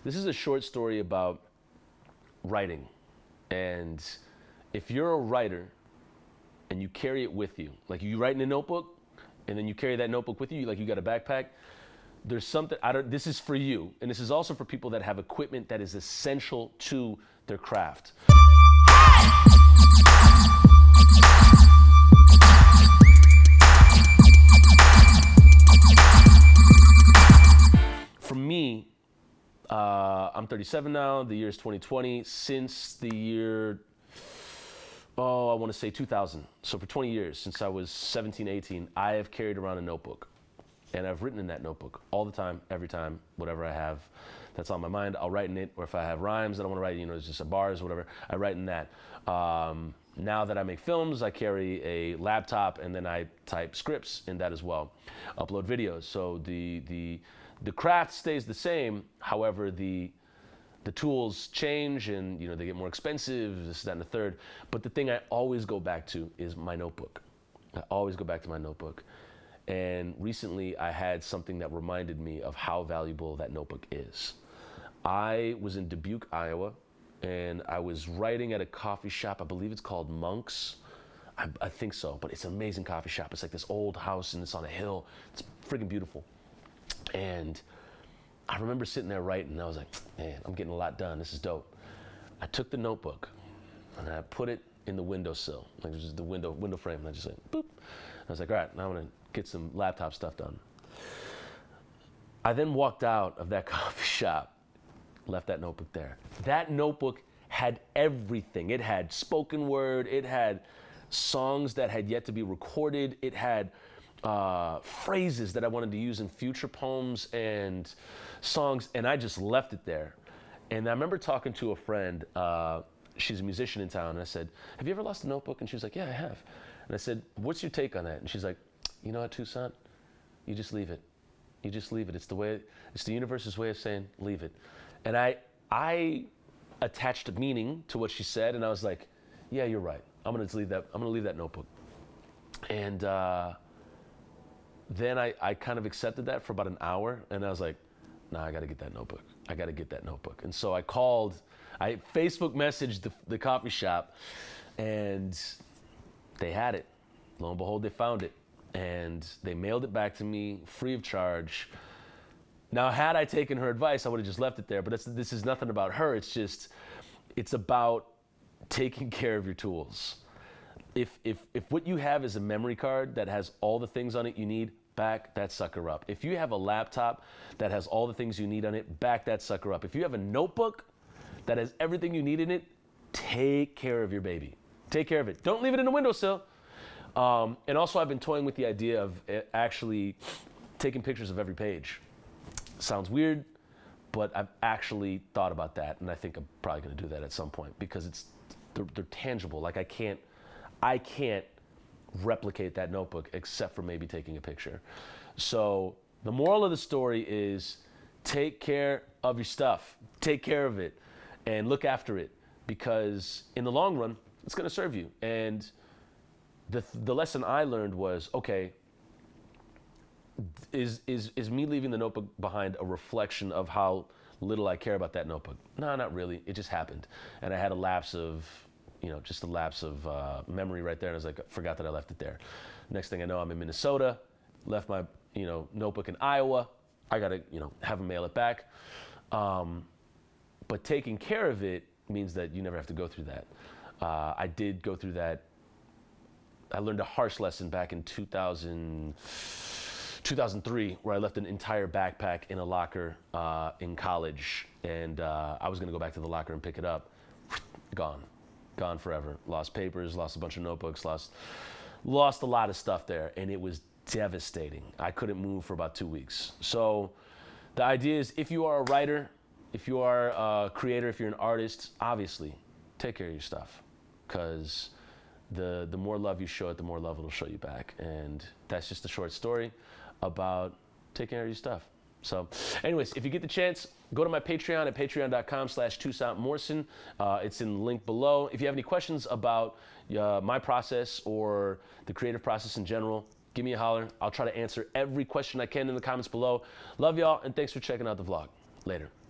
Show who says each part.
Speaker 1: This is a short story about writing. And if you're a writer and you carry it with you, like you write in a notebook and then you carry that notebook with you, like you got a backpack, there's something, this is for you. And this is also for people that have equipment that is essential to their craft. For me, I'm 37 now. The year is 2020. Since the year, I want to say 2000. So for 20 years, since I was 17, 18, I have carried around a notebook. And I've written in that notebook all the time, every time, whatever I have that's on my mind, I'll write in it. Or if I have rhymes that I want to write, it's just a bars, whatever, I write in that. Now that I make films, I carry a laptop and then I type scripts in that as well. Upload videos. So the craft stays the same. However, the tools change and they get more expensive, this, that, and the third. But the thing I always go back to is my notebook. I always go back to my notebook. And recently I had something that reminded me of how valuable that notebook is. I was in Dubuque, Iowa, and I was writing at a coffee shop. I believe it's called Monk's. I think so, but it's an amazing coffee shop. It's like this old house and it's on a hill. It's freaking beautiful. And I remember sitting there writing and I was like, man, I'm getting a lot done. This is dope. I took the notebook and I put it in the windowsill, like just the window frame, and I just like, boop. I was like, all right, now I'm gonna get some laptop stuff done. I then walked out of that coffee shop, left that notebook there. That notebook had everything. It had spoken word, it had songs that had yet to be recorded, it had phrases that I wanted to use in future poems and songs, and I just left it there. And I remember talking to a friend, she's a musician in town, and I said, have you ever lost a notebook? And she was like, yeah, I have. And I said, what's your take on that? And she's like, you know what, Toussaint? You just leave it. You just leave it. It's the universe's way of saying, leave it. And I attached a meaning to what she said, and I was like, yeah, you're right. I'm gonna leave that notebook. And then I kind of accepted that for about an hour, and I was like, nah, I gotta get that notebook. I gotta get that notebook. And so I Facebook messaged the coffee shop, and they had it. Lo and behold, they found it. And they mailed it back to me free of charge. Now, had I taken her advice, I would have just left it there, but this is nothing about her. It's about taking care of your tools. If what you have is a memory card that has all the things on it you need, back that sucker up. If you have a laptop that has all the things you need on it, back that sucker up. If you have a notebook that has everything you need in it, take care of your baby. Take care of it. Don't leave it in the windowsill. And also, I've been toying with the idea of actually taking pictures of every page. Sounds weird, but I've actually thought about that, and I think I'm probably going to do that at some point because they're tangible. Like I can't replicate that notebook except for maybe taking a picture. So the moral of the story is take care of your stuff, take care of it, and look after it because in the long run, it's going to serve you. And the lesson I learned was, okay, is me leaving the notebook behind a reflection of how little I care about that notebook? No, not really. It just happened. And I had a lapse of memory right there. And I was like, forgot that I left it there. Next thing I know, I'm in Minnesota, left my, notebook in Iowa. I got to, have them mail it back. But taking care of it means that you never have to go through that. I did go through that. I learned a harsh lesson back in 2003, where I left an entire backpack in a locker in college, and I was going to go back to the locker and pick it up. Gone forever. Lost papers, lost a bunch of notebooks, lost a lot of stuff there, and it was devastating. I couldn't move for about 2 weeks. So the idea is, if you are a writer, if you are a creator, if you're an artist, obviously take care of your stuff, because the more love you show it, the more love it'll show you back. And that's just a short story about taking care of your stuff. So anyways, if you get the chance, go to my Patreon at patreon.com/Toussaint Morrison. It's in the link below. If you have any questions about my process or the creative process in general, give me a holler. I'll try to answer every question I can in the comments below. Love y'all, and thanks for checking out the vlog. Later.